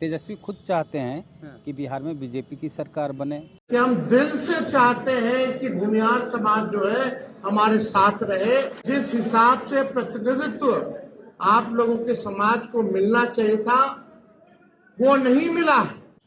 तेजस्वी खुद चाहते हैं कि बिहार में बीजेपी की सरकार बने। कि हम दिल से चाहते हैं कि भूमिहार समाज जो है हमारे साथ रहे। जिस हिसाब से प्रतिनिधित्व आप लोगों के समाज को मिलना चाहिए था वो नहीं मिला।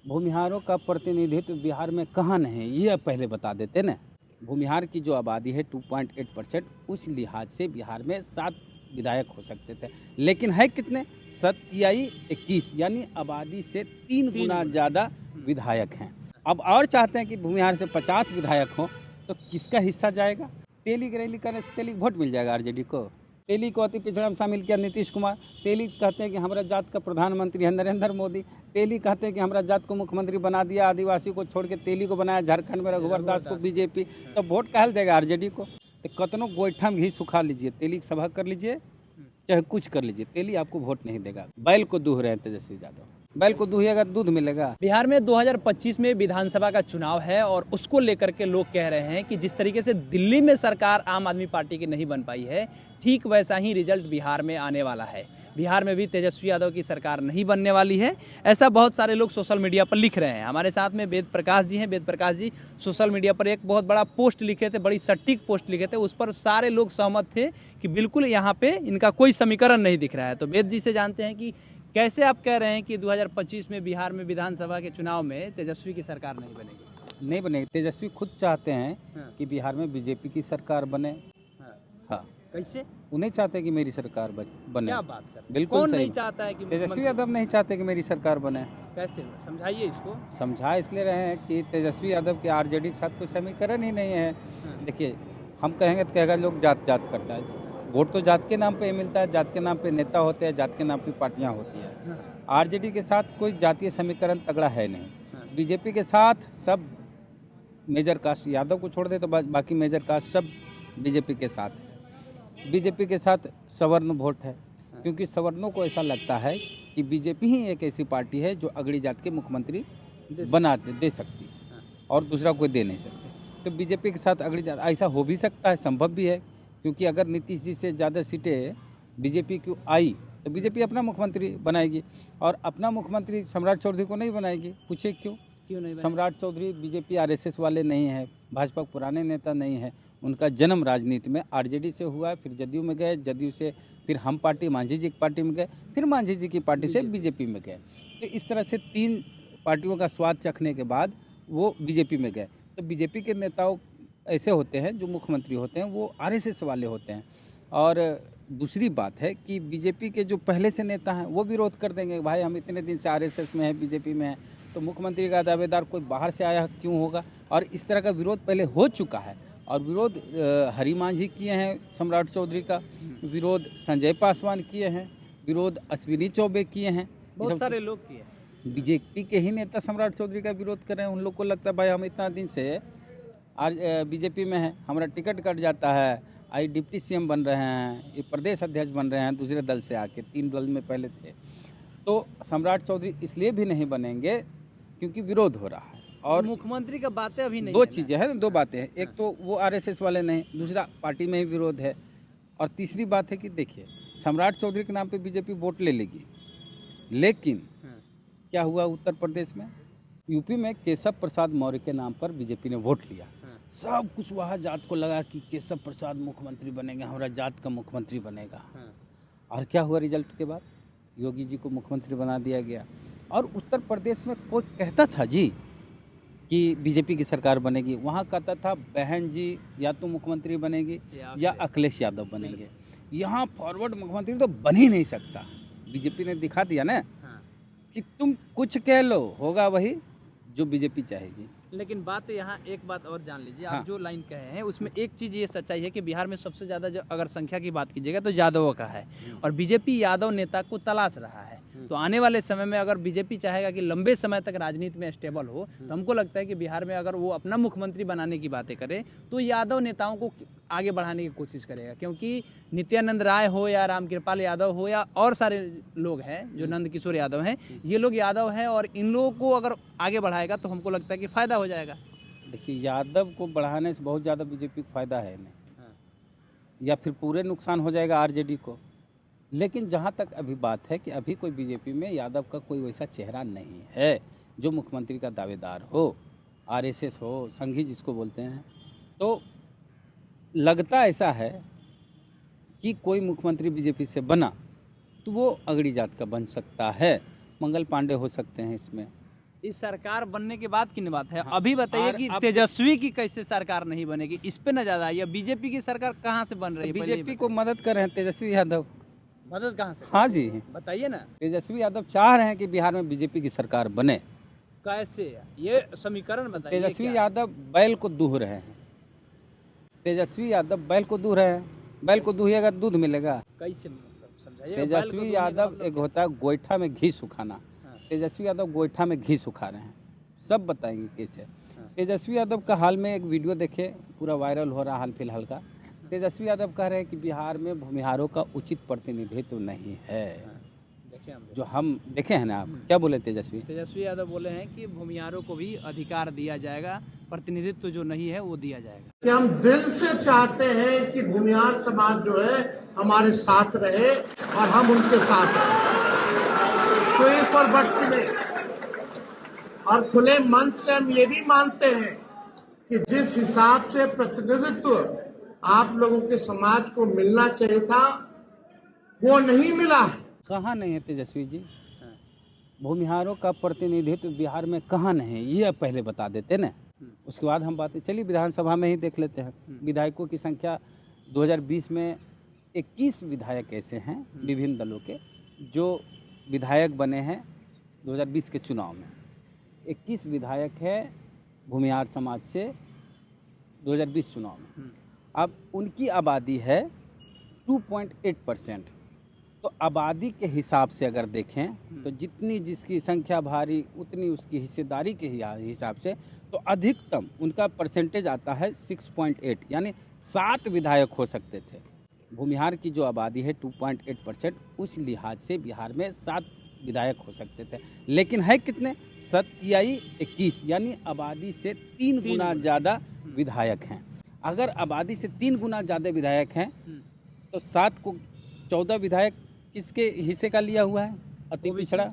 भूमिहारों का प्रतिनिधित्व बिहार में कहाँ नहीं, ये अब पहले बता देते ना। भूमिहार की जो आबादी है 2.8%, उस लिहाज से बिहार में 7 विधायक हो सकते थे, लेकिन है कितने? 27-21, यानी आबादी से 3 गुना ज़्यादा विधायक हैं। अब और चाहते हैं कि भूमिहार से 50 विधायक हों, तो किसका हिस्सा जाएगा? तेली गरेली करने से तेली वोट मिल जाएगा आरजेडी को। तेली को अति पिछड़ा में शामिल किया नीतीश कुमार। तेली कहते हैं कि हमारा जात का प्रधानमंत्री है नरेंद्र मोदी। तेली कहते हैं कि हमारा जात को मुख्यमंत्री बना दिया, आदिवासी को छोड़ के तेली को बनाया, झारखंड में रघुवर दास को बीजेपी। तो वोट काहे देगा आरजेडी को? तो कतनों गोईठा में घी सुखा लीजिए, तेली की सभा कर लीजिए, चाहे कुछ कर लीजिए, तेली आपको वोट नहीं देगा। बैल को दूह रहे हैं तेजस्वी यादव। बैल को दूहिएगा दूध मिलेगा। बिहार में 2025 में विधानसभा का चुनाव है और उसको लेकर के लोग कह रहे हैं कि जिस तरीके से दिल्ली में सरकार आम आदमी पार्टी की नहीं बन पाई है, ठीक वैसा ही रिजल्ट बिहार में आने वाला है। बिहार में भी तेजस्वी यादव की सरकार नहीं बनने वाली है, ऐसा बहुत सारे लोग सोशल मीडिया पर लिख रहे हैं। हमारे साथ में वेद प्रकाश जी हैं। वेद प्रकाश जी सोशल मीडिया पर एक बहुत बड़ा पोस्ट लिखे थे, बड़ी सटीक पोस्ट लिखे थे, उस पर सारे लोग सहमत थे कि बिल्कुल यहाँ पे इनका कोई समीकरण नहीं दिख रहा है। तो वेद जी से जानते हैं कि कैसे आप कह रहे हैं कि 2025 में बिहार में विधानसभा के चुनाव में तेजस्वी की सरकार नहीं बनेगी? नहीं बनेगी। तेजस्वी खुद चाहते हैं कि बिहार में बीजेपी की सरकार बने। हाँ, कैसे? उन्हें चाहते हैं कि मेरी सरकार बने। क्या बात कर रहे हैं? बिल्कुल कौन सही। नहीं चाहता है कि तेजस्वी यादव नहीं चाहते कि मेरी सरकार बने। कैसे समझाइए इसको। समझा इसलिए रहे हैं कि तेजस्वी यादव के आरजेडी के साथ कोई समीकरण ही नहीं है। देखिए, हम कहेंगे तो कहेगा लोग जात जात करता है। वोट तो जात के नाम पे ही मिलता है, जात के नाम पे नेता होते हैं, जात के नाम पे पार्टियां होती है। आरजेडी के साथ कोई जातीय समीकरण तगड़ा है नहीं। बीजेपी के साथ सब मेजर कास्ट, यादव को छोड़ दे तो बाकी मेजर कास्ट सब बीजेपी के साथ है। बीजेपी के साथ सवर्ण वोट है, क्योंकि सवर्णों को ऐसा लगता है कि बीजेपी ही एक ऐसी पार्टी है जो अगड़ी जात के मुख्यमंत्री दे सकती है और दूसरा कोई दे नहीं सकते। तो बीजेपी के साथ अगड़ी जात, ऐसा हो भी सकता है, संभव भी है, क्योंकि अगर नीतीश जी से ज़्यादा सीटें बीजेपी की आई तो बीजेपी अपना मुख्यमंत्री बनाएगी, और अपना मुख्यमंत्री सम्राट चौधरी को नहीं बनाएगी। पूछे क्यों नहीं? सम्राट चौधरी बीजेपी आरएसएस वाले नहीं हैं, भाजपा के पुराने नेता नहीं हैं। उनका जन्म राजनीति में आरजेडी से हुआ है, फिर जदयू में गए, जदयू से फिर हम पार्टी मांझी जी की पार्टी में गए, फिर मांझी जी की पार्टी से बीजेपी में गए। तो इस तरह से 3 पार्टियों का स्वाद चखने के बाद वो बीजेपी में गए। तो बीजेपी के नेताओं ऐसे होते हैं जो मुख्यमंत्री होते हैं वो आरएसएस वाले होते हैं। और दूसरी बात है कि बीजेपी के जो पहले से नेता हैं वो विरोध कर देंगे, भाई हम इतने दिन से आरएसएस में हैं, बीजेपी में हैं, तो मुख्यमंत्री का दावेदार कोई बाहर से आया क्यों होगा। और इस तरह का विरोध पहले हो चुका है, और विरोध हरि मांझी किए हैं, सम्राट चौधरी का विरोध संजय पासवान किए हैं, विरोध अश्विनी चौबे किए हैं, बहुत सारे लोग किए। बीजेपी के ही नेता सम्राट चौधरी का विरोध कर रहे हैं। उन लोग को लगता है भाई हम इतना दिन से आज बीजेपी में है, हमारा टिकट कट जाता है, आई डिप्टी सीएम बन रहे हैं, ये प्रदेश अध्यक्ष बन रहे हैं दूसरे दल से आके, 3 दल में पहले थे। तो सम्राट चौधरी इसलिए भी नहीं बनेंगे क्योंकि विरोध हो रहा है। और मुख्यमंत्री का बातें अभी नहीं, 2 चीज़ें हैं, 2 बातें हैं। एक तो वो आरएसएस वाले नहीं, दूसरा पार्टी में ही विरोध है, और तीसरी बात है कि देखिए सम्राट चौधरी के नाम पे बीजेपी वोट ले लेगी, लेकिन क्या हुआ उत्तर प्रदेश में, यूपी में केशव प्रसाद मौर्य के नाम पर बीजेपी ने वोट लिया। सब कुछ वहाँ जात को लगा कि केशव प्रसाद मुख्यमंत्री बनेंगे, हमारा जात का मुख्यमंत्री बनेगा। और क्या हुआ रिजल्ट के बाद? योगी जी को मुख्यमंत्री बना दिया गया। और उत्तर प्रदेश में कोई कहता था जी कि बीजेपी की सरकार बनेगी, वहाँ कहता था बहन जी या तो मुख्यमंत्री बनेगी या अखिलेश यादव बनेंगे। यहाँ फॉरवर्ड मुख्यमंत्री तो बन ही नहीं सकता। बीजेपी ने दिखा दिया ना कि तुम कुछ कह लो, होगा वही जो बीजेपी चाहेगी। लेकिन बात यहाँ एक बात और जान लीजिए, आप जो लाइन कहे हैं उसमें एक चीज़ ये सच्चाई है कि बिहार में सबसे ज़्यादा जो अगर संख्या की बात कीजिएगा तो यादवों का है, और बीजेपी यादव नेता को तलाश रहा है। तो आने वाले समय में अगर बीजेपी चाहेगा कि लंबे समय तक राजनीति में स्टेबल हो, तो हमको लगता है कि बिहार में अगर वो अपना मुख्यमंत्री बनाने की बातें करे तो यादव नेताओं को आगे बढ़ाने की कोशिश करेगा, क्योंकि नित्यानंद राय हो या रामकृपाल यादव हो या और सारे लोग हैं जो नंद किशोर यादव हैं, ये लोग यादव हैं, और इन लोगों को अगर आगे बढ़ाएगा तो हमको लगता है कि फ़ायदा हो जाएगा। देखिए, यादव को बढ़ाने से बहुत ज़्यादा बीजेपी को फायदा है नहीं, या फिर पूरे नुकसान हो जाएगा आरजेडी को। लेकिन जहाँ तक अभी बात है कि अभी कोई बीजेपी में यादव का कोई वैसा चेहरा नहीं है जो मुख्यमंत्री का दावेदार हो, आरएसएस हो, संघी जिसको बोलते हैं। तो लगता ऐसा है कि कोई मुख्यमंत्री बीजेपी से बना तो वो अगड़ी जात का बन सकता है, मंगल पांडे हो सकते हैं इसमें। इस सरकार बनने के बाद की बात है। हाँ, अभी बताइए और कि अब- तेजस्वी की कैसे सरकार नहीं बनेगी, इस पे न ज्यादा आइए। बीजेपी की सरकार कहाँ से बन रही है? पहले बीजेपी को मदद कर रहे हैं तेजस्वी यादव। मदद कहाँ से? हाँ जी, बताइए ना तेजस्वी यादव चाह रहे हैं कि बिहार में बीजेपी की सरकार बने। कैसे, ये समीकरण बताइए। तेजस्वी क्या? यादव बैल को दूह रहे हैं। तेजस्वी यादव बैल को दूह रहे हैं। बैल को दूहिएगा दूध मिलेगा। कैसे, मतलब समझाइए। तेजस्वी यादव एक होता है गोईठा में घी सुखाना। हाँ। तेजस्वी यादव गोईठा में घी सुखा रहे हैं, सब बताएंगे कैसे। हाँ। तेजस्वी यादव का हाल में एक वीडियो देखे, पूरा वायरल हो रहा हाल फिलहाल का। तेजस्वी यादव कह रहे हैं कि बिहार में भूमिहारों का उचित प्रतिनिधित्व नहीं है। देखिए हम जो हम देखे हैं ना, आप क्या बोले तेजस्वी? तेजस्वी यादव बोले हैं कि भूमिहारों को भी अधिकार दिया जाएगा, प्रतिनिधित्व जो नहीं है वो दिया जाएगा। कि हम दिल से चाहते हैं कि भूमिहार समाज जो है हमारे साथ रहे और हम उनके साथ रहें, कोई पर वक्त नहीं। और खुले मन से हम ये भी मानते हैं कि जिस हिसाब से प्रतिनिधित्व आप लोगों के समाज को मिलना चाहिए था वो नहीं मिला। कहाँ नहीं है तेजस्वी जी? भूमिहारों का प्रतिनिधित्व बिहार में कहाँ नहीं है, ये आप पहले बता देते ना, उसके बाद हम बातें। चलिए विधानसभा में ही देख लेते हैं। विधायकों की संख्या 2020 में 21 विधायक ऐसे हैं विभिन्न दलों के जो विधायक बने हैं 2020 के चुनाव में। 21 विधायक है भूमिहार समाज से 2020 चुनाव में। अब उनकी आबादी है 2.8%। तो आबादी के हिसाब से अगर देखें तो जितनी जिसकी संख्या भारी उतनी उसकी हिस्सेदारी के हिसाब से तो अधिकतम उनका परसेंटेज आता है 6.8, यानी 7 विधायक हो सकते थे। भूमिहार की जो आबादी है 2.8%, उस लिहाज से बिहार में 7 विधायक हो सकते थे। लेकिन है कितने? 21, यानी आबादी से 3 गुना ज़्यादा विधायक हैं। अगर आबादी से 3 गुना ज़्यादा विधायक हैं तो 7 को 14 विधायक किसके हिस्से का लिया हुआ है? अति पिछड़ा।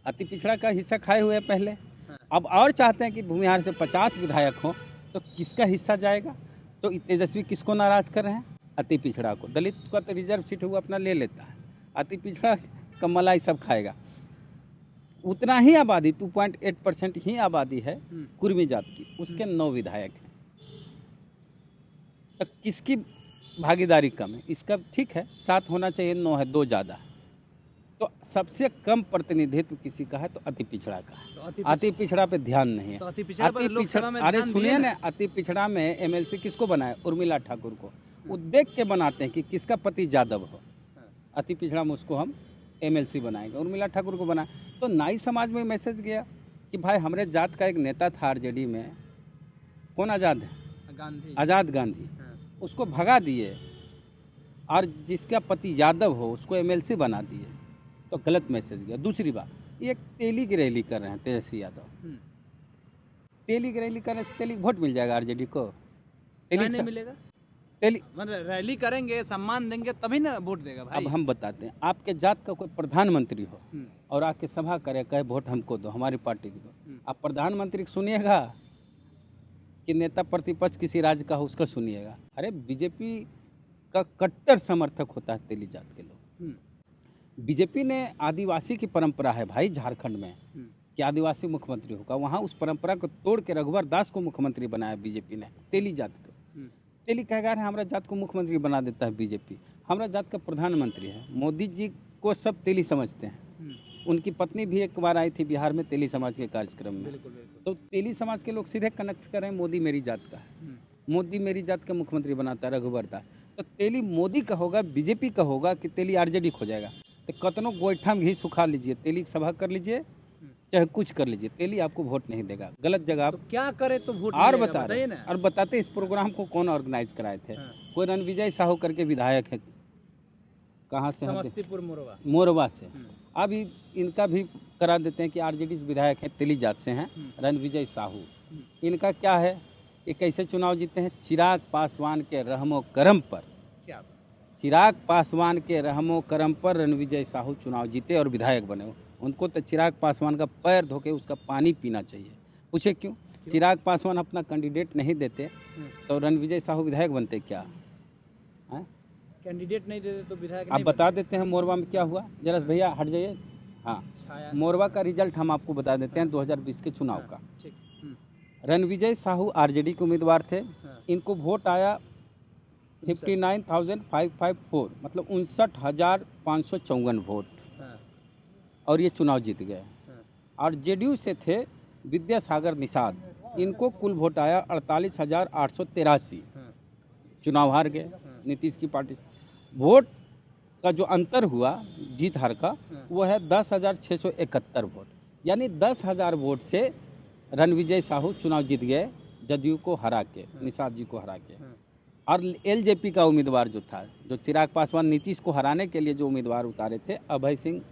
अति पिछड़ा का हिस्सा खाए हुए हैं पहले। अब और चाहते हैं कि भूमिहार से 50 विधायक हों तो किसका हिस्सा जाएगा? तो तेजस्वी किसको नाराज कर रहे हैं? अति पिछड़ा को। दलित का तो रिजर्व सीट हुआ अपना ले लेता है, अति पिछड़ा का मलाई सब खाएगा। उतना ही आबादी 2.8% ही आबादी है कुर्मी जात की, उसके 9 विधायक हैं। तो किसकी भागीदारी कम है? इसका ठीक है 7 होना चाहिए, 9 है, 2 ज़्यादा है। तो सबसे कम प्रतिनिधित्व किसी का है तो अति पिछड़ा का है। तो अति पिछड़ा पे ध्यान नहीं है। तो अति पिछड़ा पर लोकसभा में अरे ध्यान सुनिए दिए ना, अति पिछड़ा में एमएलसी किसको बनाए? उर्मिला ठाकुर को। वो देख के बनाते हैं कि किसका पति यादव हो, अति पिछड़ा में उसको हम एमएलसी बनाएंगे। उर्मिला ठाकुर को बनाए तो नाई समाज में मैसेज गया कि भाई हमारे जात का एक नेता था आरजेडी में, कौन आज़ाद है? गांधी। आज़ाद गांधी, उसको भगा दिए और जिसका पति यादव हो उसको एमएलसी बना दिए, तो गलत मैसेज गया। दूसरी बात, ये एक तेली की रैली कर रहे हैं तेजस्वी यादव। तेली की रैली करने से तेली वोट मिल जाएगा आरजेडी को? तेली नहीं मिलेगा। तेली मतलब रैली करेंगे, सम्मान देंगे तभी ना वोट देगा भाई। अब हम बताते हैं, आपके जात का कोई प्रधानमंत्री हो और आके सभा करे, कहे वोट हमको दो, हमारी पार्टी को दो, आप प्रधानमंत्री को सुनिएगा कि नेता प्रतिपक्ष किसी राज्य का हो उसका सुनिएगा? अरे बीजेपी का कट्टर समर्थक होता है तेली जात के लोग। बीजेपी ने आदिवासी की परंपरा है भाई झारखंड में कि आदिवासी मुख्यमंत्री होगा, वहाँ उस परंपरा को तोड़ के रघुवर दास को मुख्यमंत्री बनाया बीजेपी ने तेली जात को। तेली कहेगा है हमारा जात को मुख्यमंत्री बना देता है बीजेपी, हमारा जात का प्रधानमंत्री है। मोदी जी को सब तेली समझते हैं। उनकी पत्नी भी एक बार आई थी बिहार में तेली समाज के कार्यक्रम में। तो तेली समाज के लोग सीधे कनेक्ट कर रहे हैं, मोदी मेरी जात का है, मोदी मेरी जात का मुख्यमंत्री बनाता है रघुवर दास। तो तेली मोदी का होगा, बीजेपी का होगा कि तेली आरजेडी खो जाएगा? तो कतनों गोईठा में घी सुखा लीजिए, तेली की सभा कर लीजिए, चाहे कुछ कर लीजिए, तेली आपको वोट नहीं देगा। गलत जगह आप तो क्या करे तो वोट और मिलेगा, बता रहे बताइए ना। और बताते इस प्रोग्राम को कौन ऑर्गेनाइज कराए थे? कोई रणविजय साहू करके विधायक है, कहाँ से? समस्तीपुर मोरवा। मोरवा से। अब इनका भी करा देते हैं कि आरजेडी विधायक है, तेली जात से हैं, रणविजय साहू। इनका क्या है, ये कैसे चुनाव जीते हैं? चिराग पासवान के रहमो करम पर। क्या? चिराग पासवान के रहमो करम पर रणविजय साहू चुनाव जीते और विधायक बने। उनको तो चिराग पासवान का पैर धोके उसका पानी पीना चाहिए। पूछे क्यों? चिराग पासवान अपना कैंडिडेट नहीं देते तो रणविजय साहू विधायक बनते क्या? हैं? कैंडिडेट नहीं देते तो विधायक आप नहीं बता देते हैं मोरवा में क्या हुआ। जरा भैया हट जाइए। हाँ, छाया। मोरवा का रिजल्ट हम आपको बता देते हैं 2020 के चुनाव का। ठीक। रणविजय साहू आरजेडी के उम्मीदवार थे। हाँ। इनको वोट आया 59,554, मतलब 59,554 वोट, हाँ। और ये चुनाव जीत गए। हाँ। और जेडीयू से थे विद्यासागर निषाद, इनको कुल वोट आया 48,883, हाँ। चुनाव हार गए नीतीश की पार्टी से। वोट का जो अंतर हुआ जीत हार का, वो है 10,671 वोट, यानी 10,000 वोट से रणविजय साहू चुनाव जीत गए जदयू को हरा के, निषाद जी को हरा के। और एलजेपी का उम्मीदवार जो था, जो चिराग पासवान नीतीश को हराने के लिए जो उम्मीदवार उतारे थे, अभय सिंह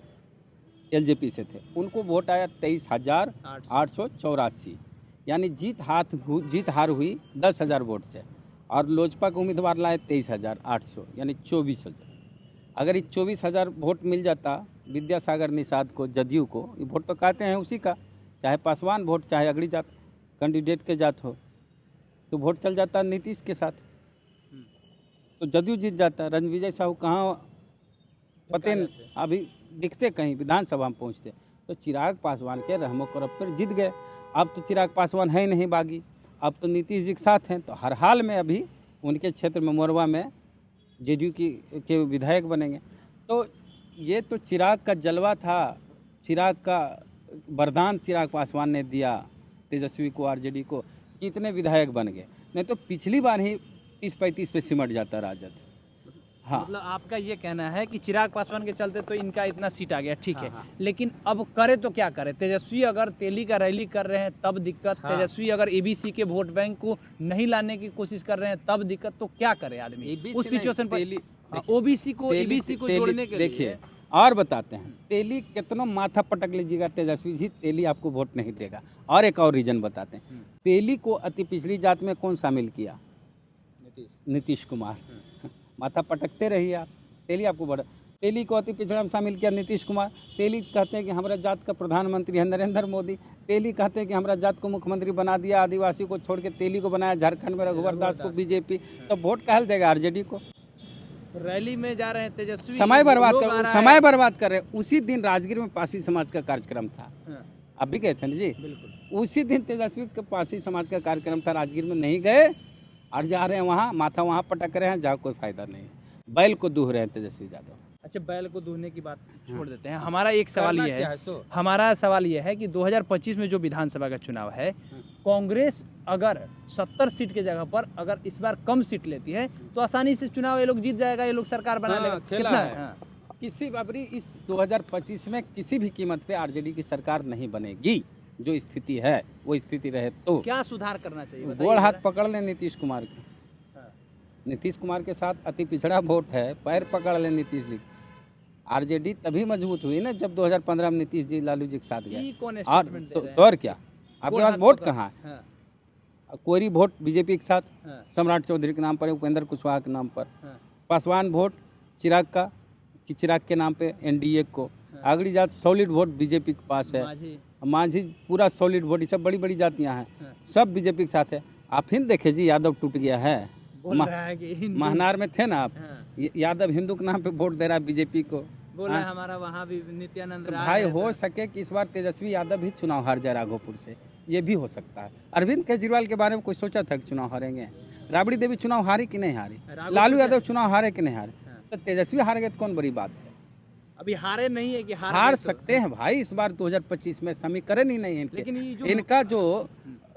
एलजेपी से थे, उनको वोट आया 23,884, यानी जीत हार हुई 10,000 वोट से। और लोजपा के उम्मीदवार लाए 23,800, यानी 24,000। अगर ये 24,000 वोट मिल जाता विद्यासागर निषाद को, जदयू को, ये वोट तो कहते हैं उसी का, चाहे पासवान वोट चाहे अगली जात कैंडिडेट के जात हो, तो वोट चल जाता नीतीश के साथ, तो जदयू जीत जाता। रणविजय साहू कहाँ पते अभी दिखते कहीं विधानसभा में पहुँचते, तो चिराग पासवान के रहमो करम पर जीत गए। अब तो चिराग पासवान है नहीं बागी, अब तो नीतीश जी के साथ हैं, तो हर हाल में अभी उनके क्षेत्र में मोरवा में जेडीयू के विधायक बनेंगे। तो ये तो चिराग का जलवा था, चिराग का वरदान चिराग पासवान ने दिया तेजस्वी को, आरजेडी को, कि इतने विधायक बन गए, नहीं तो पिछली बार ही 30-35 पे सिमट जाता राजद। हाँ, मतलब आपका ये कहना है कि चिराग पासवान के चलते तो इनका इतना सीट आ गया, ठीक है। हाँ। लेकिन अब करे तो क्या करे? तेजस्वी अगर तेली का रैली कर रहे हैं तब दिक्कत, हाँ। तेजस्वी अगर एबीसी के वोट बैंक को नहीं लाने की कोशिश कर रहे हैं तब दिक्कत, तो क्या करे आदमी उस सिचुएशन पर? ओबीसी को एबीसी को जोड़ने के लिए देखिए, और बताते हैं, तेली कितना माथा पटक लीजिएगा तेजस्वी जी, तेली आपको वोट नहीं देगा। और एक और रीजन बताते हैं, तेली को अति पिछड़ी जात में कौन शामिल किया? नीतीश कुमार। माथा पटकते रहिए आप, तेली आपको बड़ा, तेली को अति पिछड़ा में शामिल किया नीतीश कुमार। तेली कहते हैं कि हमारा जात का प्रधानमंत्री है नरेंद्र मोदी। तेली कहते हैं कि हमारा जात को मुख्यमंत्री बना दिया, आदिवासी को छोड़ के तेली को बनाया, झारखंड में रघुवर दास को बीजेपी, तो वोट कहल देगा आरजेडी को। रैली में जा रहे हैं तेजस्वी, समय बर्बाद कर रहे हैं। उसी दिन राजगीर में पासी समाज का कार्यक्रम था, आप भी गए थे ना जी? बिल्कुल। उसी दिन तेजस्वी के पासी समाज का कार्यक्रम था, राजगीर में नहीं गए और जा रहे हैं वहाँ, माथा वहाँ पटक रहे हैं, जहाँ कोई फायदा नहीं है। बैल को दूह रहे हैं तेजस्वी यादव। अच्छा, बैल को दूहने की बात छोड़ देते हैं। हमारा एक सवाल ये है, हमारा सवाल ये है कि 2025 में जो विधानसभा का चुनाव है, कांग्रेस अगर 70 सीट के जगह पर अगर इस बार कम सीट लेती है तो आसानी से चुनाव ये लोग जीत जाएगा, ये लोग सरकार बना लेगा। कितना है? किसी बाबरी इस 2025 में किसी भी कीमत पे आरजेडी की सरकार नहीं बनेगी। जो स्थिति है वो स्थिति रहे तो क्या सुधार करना चाहिए? गोड़ हाथ पकड़ ले नीतीश कुमार के। नीतीश कुमार के साथ अति पिछड़ा वोट है, पैर पकड़ ले नीतीश जी। आरजेडी तभी मजबूत हुई ना जब 2015 में नीतीश जी लालू जी के साथ गए। तो और क्या, आपके पास वोट कहाँ है? कोरी वोट बीजेपी के साथ, सम्राट चौधरी के नाम पर, उपेंद्र कुशवाहा के नाम पर। पासवान वोट चिराग का, कि चिराग के नाम पे एनडीए को। अगली जात सॉलिड वोट बीजेपी के पास है, मांझी पूरा सॉलिड वोट, ये सब बड़ी बड़ी जातियां हैं, सब बीजेपी के साथ है। आप हिंद देखे जी, यादव टूट गया है। महनार में थे ना आप, यादव हिंदू के नाम पे वोट दे रहा है बीजेपी को। बोला हमारा वहाँ भी नित्यानंद राय भाई, हो सके कि इस बार तेजस्वी यादव भी चुनाव हार जाए राघोपुर से, ये भी हो सकता है। अरविंद केजरीवाल के बारे में कोई सोचा था कि चुनाव हारेंगे? राबड़ी देवी चुनाव हारी कि नहीं हारी? लालू यादव चुनाव हारे कि नहीं हारे? तो तेजस्वी हार गए तो कौन बड़ी बात है? अभी हारे नहीं है कि हार सकते हैं भाई इस बार 2025 में, समीकरण ही नहीं है इनके। लेकिन इनका जो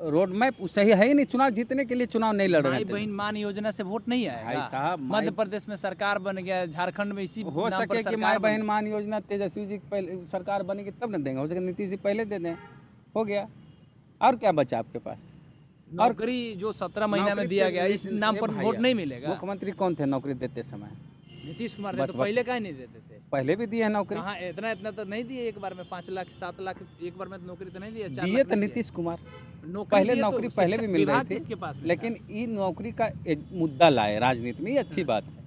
रोड मैप सही है ही नहीं, चुनाव जीतने के लिए चुनाव नहीं लड़ रहे हैं। बहन मान योजना से वोट नहीं आएगा भाई साहब। मध्य प्रदेश में सरकार बन गया, झारखंड में इसी हो सके कि माई बहन मान योजना तेजस्वी जी पहले सरकार बनेगी तब न देंगे, हो सके नीतीश जी पहले दे दें, हो गया। और क्या बचा आपके पास? नौकरी जो 17 महीना में दिया गया, इस नाम पर वोट नहीं मिलेगा। मुख्यमंत्री कौन थे नौकरी देते समय? नीतीश कुमार थे, तो पहले काहे नहीं देते थे? पहले भी दिए है नौकरी। हाँ, इतना तो नहीं दिए एक बार में, 5 लाख 7 लाख एक बार में नौकरी तो नहीं दिया। दिए तो नीतीश कुमार पहले नौकरी पहले भी मिल रही थी, लेकिन ये नौकरी का मुद्दा लाए राजनीति में, ये अच्छी बात है।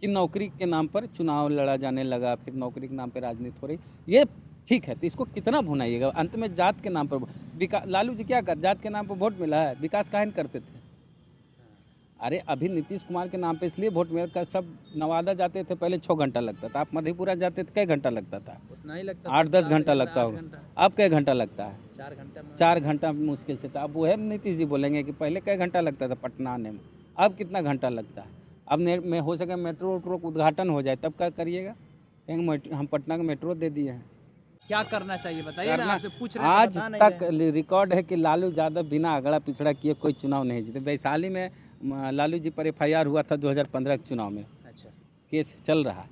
कि नौकरी के नाम पर चुनाव लड़ा जाने लगा, फिर नौकरी के नाम पर राजनीति हो रही, ये ठीक है। तो इसको कितना भुनाइएगा? अंत में जात के नाम पर लालू जी क्या कर, जात के नाम पर वोट मिला है, विकास काहे नहीं करते थे? अरे अभी नीतीश कुमार के नाम पे इसलिए वोट मिला, सब नवादा जाते थे पहले 6 घंटा लगता था, आप मधेपुरा जाते थे कई घंटा लगता था? उतना ही लगता, 8-10 घंटा लगता होगा। अब कई घंटा लगता है? 4 घंटा। 4 घंटा मुश्किल से था। अब वो है नीतीश जी बोलेंगे कि पहले कई घंटा लगता था पटना आने में, अब कितना घंटा लगता है? अब में हो सके मेट्रो का उद्घाटन हो जाए तब क्या करिएगा? कहेंगे हम पटना का मेट्रो दे दिए हैं। क्या करना चाहिए बताइए ना, आपसे पूछ रहे हैं, आज बता नहीं तक रहे। रिकॉर्ड है कि लालू यादव बिना अगड़ा पिछड़ा किए कोई चुनाव नहीं जीते। वैशाली में लालू जी पर FIR हुआ था 2015 के चुनाव में, अच्छा, केस चल रहा है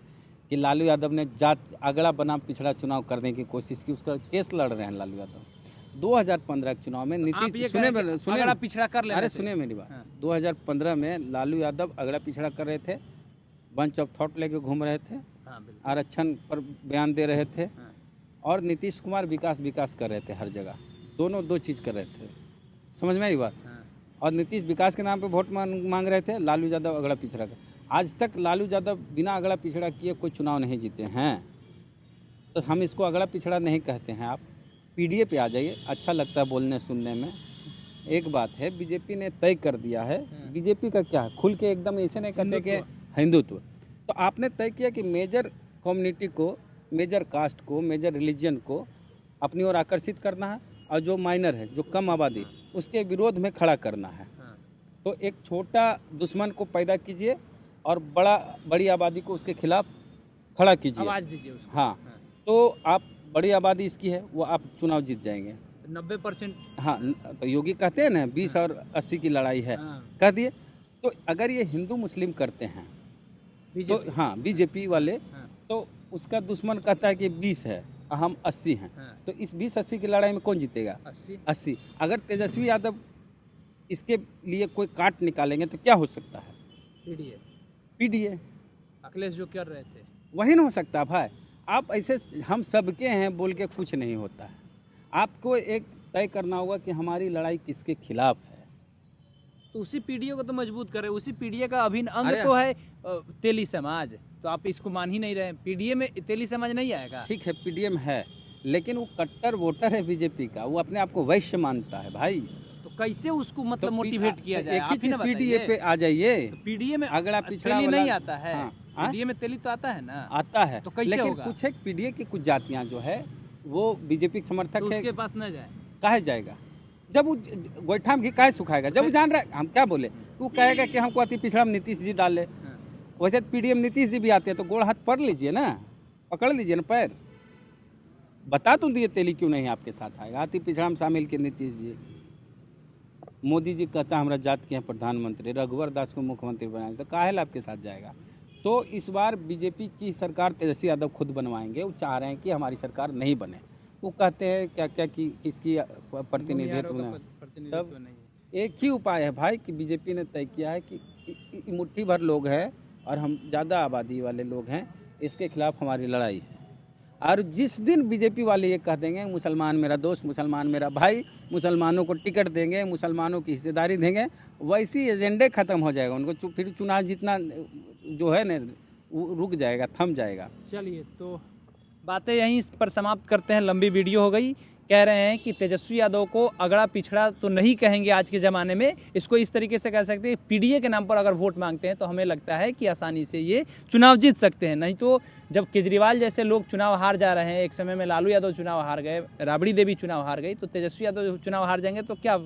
कि लालू यादव ने जात अगड़ा बनाम पिछड़ा चुनाव करने की कोशिश की, उसका केस लड़ रहे हैं लालू यादव। 2015 के चुनाव में आप ये नीतीश सुने अगड़ा पिछड़ा कर लेना अरे चाहिए। सुनिए मेरी बात। हाँ। 2015 में लालू यादव अगड़ा पिछड़ा कर रहे थे, बंच ऑफ थॉट लेके घूम रहे थे, हाँ, बिल्कुल। आरक्षण पर बयान दे रहे थे, हाँ। और नीतीश कुमार विकास कर रहे थे हर जगह। दोनों दो चीज़ कर रहे थे, समझ में आई बात? हाँ। और नीतीश विकास के नाम पे वोट मांग रहे थे, लालू यादव अगड़ा पिछड़ा का। आज तक लालू यादव बिना अगड़ा पिछड़ा किए कोई चुनाव नहीं जीते हैं, तो हम इसको अगड़ा पिछड़ा नहीं कहते हैं। आप PDA पे आ जाइए, अच्छा लगता है बोलने सुनने में। एक बात है, बीजेपी ने तय कर दिया है, बीजेपी का क्या है, खुल के एकदम ऐसे नहीं कहते कि हिंदुत्व। तो आपने तय किया कि मेजर कम्युनिटी को, मेजर कास्ट को, मेजर रिलीजन को अपनी ओर आकर्षित करना है, और जो माइनर है, जो कम आबादी, उसके विरोध में खड़ा करना है। तो एक छोटा दुश्मन को पैदा कीजिए और बड़ी आबादी को उसके खिलाफ खड़ा कीजिए, आवाज दीजिए उसको। हाँ, तो आप बड़ी आबादी इसकी है, वो आप चुनाव जीत जाएंगे 90%। हाँ, तो योगी कहते हैं ना 20 और 80 की लड़ाई है, हाँ। कह दिए। तो अगर ये हिंदू मुस्लिम करते हैं तो हाँ, बीजेपी वाले, हाँ। तो उसका दुश्मन कहता है कि 20 है, हम 80 हैं, हाँ। तो इस 20-80 की लड़ाई में कौन जीतेगा? 80। अगर तेजस्वी यादव इसके लिए कोई काट निकालेंगे तो क्या हो सकता है? PDA अखिलेश जो कर रहे थे वही ना हो सकता भाई। आप ऐसे हम सबके हैं बोल के कुछ नहीं होता है। आपको एक तय करना होगा कि हमारी लड़ाई किसके खिलाफ है। तो उसी PDA को तो मजबूत करे, उसी PDA का अभिन्न अंग अरे तो है तेली समाज, तो आप इसको मान ही नहीं रहे। PDA में तेली समाज नहीं आएगा। ठीक है, PDA में है, लेकिन वो कट्टर वोटर है बीजेपी का, वो अपने आप को वैश्य मानता है भाई। तो कैसे उसको मतलब तो मोटिवेट किया जाए? एक ही आप ही ना चीज PDA बताइए। पे आ जाइए। तो PDA में अगला पिछड़ा तेली वाला नहीं आता है। हाँ, PDA में तेली तो आता है ना, आता है, तो कैसे लेकिन होगा? कुछ एक PDA की कुछ जातियां जो है वो बीजेपी के समर्थक तो है, उसके पास न जाए। काहे जाएगा? जब वो गोईठा में घी काहे सुखाएगा? जब वो जान रहा है, हम क्या बोले, वो कहेगा कि हमको अति पिछड़ा में नीतीश जी डाले। वैसे PDA में नीतीश जी भी आते हैं, तो गोड़ हाथ पकड़ लीजिए ना, पकड़ लीजिए ना पैर। बता तो दिए तेली क्यों नहीं आपके साथ आएगा? अति पिछड़ा में शामिल के नीतीश जी। मोदी जी कहता है हमारा जात के हैं प्रधानमंत्री, रघुवर दास को मुख्यमंत्री बनाए, तो काहे ला आपके साथ जाएगा? तो इस बार बीजेपी की सरकार तेजस्वी यादव खुद बनवाएंगे। वो चाह रहे हैं कि हमारी सरकार नहीं बने। वो कहते हैं क्या क्या कि किसकी प्रतिनिधित्व में, तब एक ही उपाय है भाई कि बीजेपी ने तय किया है कि मुट्ठी भर लोग हैं और हम ज़्यादा आबादी वाले लोग हैं, इसके खिलाफ हमारी लड़ाई है। और जिस दिन बीजेपी वाले ये कह देंगे मुसलमान मेरा दोस्त, मुसलमान मेरा भाई, मुसलमानों को टिकट देंगे, मुसलमानों की हिस्सेदारी देंगे, वैसी एजेंडे ख़त्म हो जाएगा। उनको फिर चुनाव जीतना जो है ना वो रुक जाएगा, थम जाएगा। चलिए, तो बातें यहीं पर समाप्त करते हैं। लंबी वीडियो हो गई। कह रहे हैं कि तेजस्वी यादव को अगड़ा पिछड़ा तो नहीं कहेंगे आज के ज़माने में, इसको इस तरीके से कह सकते हैं PDA के नाम पर अगर वोट मांगते हैं तो हमें लगता है कि आसानी से ये चुनाव जीत सकते हैं। नहीं तो जब केजरीवाल जैसे लोग चुनाव हार जा रहे हैं, एक समय में लालू यादव चुनाव हार गए, राबड़ी देवी चुनाव हार गई, तो तेजस्वी यादव चुनाव हार जाएंगे तो क्या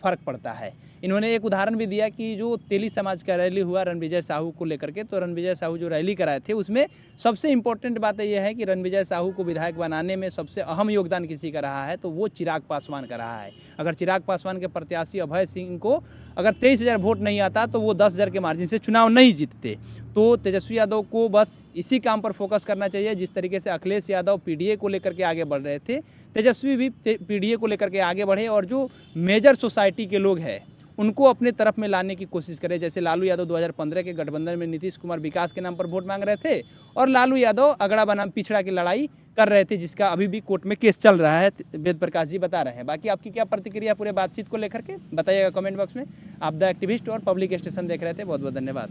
फ़र्क पड़ता है। इन्होंने एक उदाहरण भी दिया कि जो तेली समाज का रैली हुआ रणविजय साहू को लेकर के, तो रणविजय साहू जो रैली कराए थे उसमें सबसे इम्पोर्टेंट बात यह है कि रणविजय साहू को विधायक बनाने में सबसे अहम योगदान किसी का रहा है तो वो चिराग पासवान का रहा है। अगर चिराग पासवान के प्रत्याशी अभय सिंह को अगर 23,000 वोट नहीं आता तो वो 10,000 के मार्जिन से चुनाव नहीं जीतते। तो तेजस्वी यादव को बस इसी काम पर फोकस करना चाहिए। जिस तरीके से अखिलेश यादव PDA को लेकर के आगे बढ़ रहे थे, तेजस्वी भी PDA को लेकर के आगे बढ़े और जो मेजर सोसाइटी के लोग हैं उनको अपने तरफ में लाने की कोशिश करें। जैसे लालू यादव 2015 के गठबंधन में नीतीश कुमार विकास के नाम पर वोट मांग रहे थे और लालू यादव अगड़ा बनाम पिछड़ा की लड़ाई कर रहे थे, जिसका अभी भी कोर्ट में केस चल रहा है, वेद प्रकाश जी बता रहे हैं। बाकी आपकी क्या प्रतिक्रिया पूरे बातचीत को लेकर के बताइएगा कमेंट बॉक्स में। आप द एक्टिविस्ट और पब्लिक स्टेशन देख रहे थे, बहुत बहुत धन्यवाद।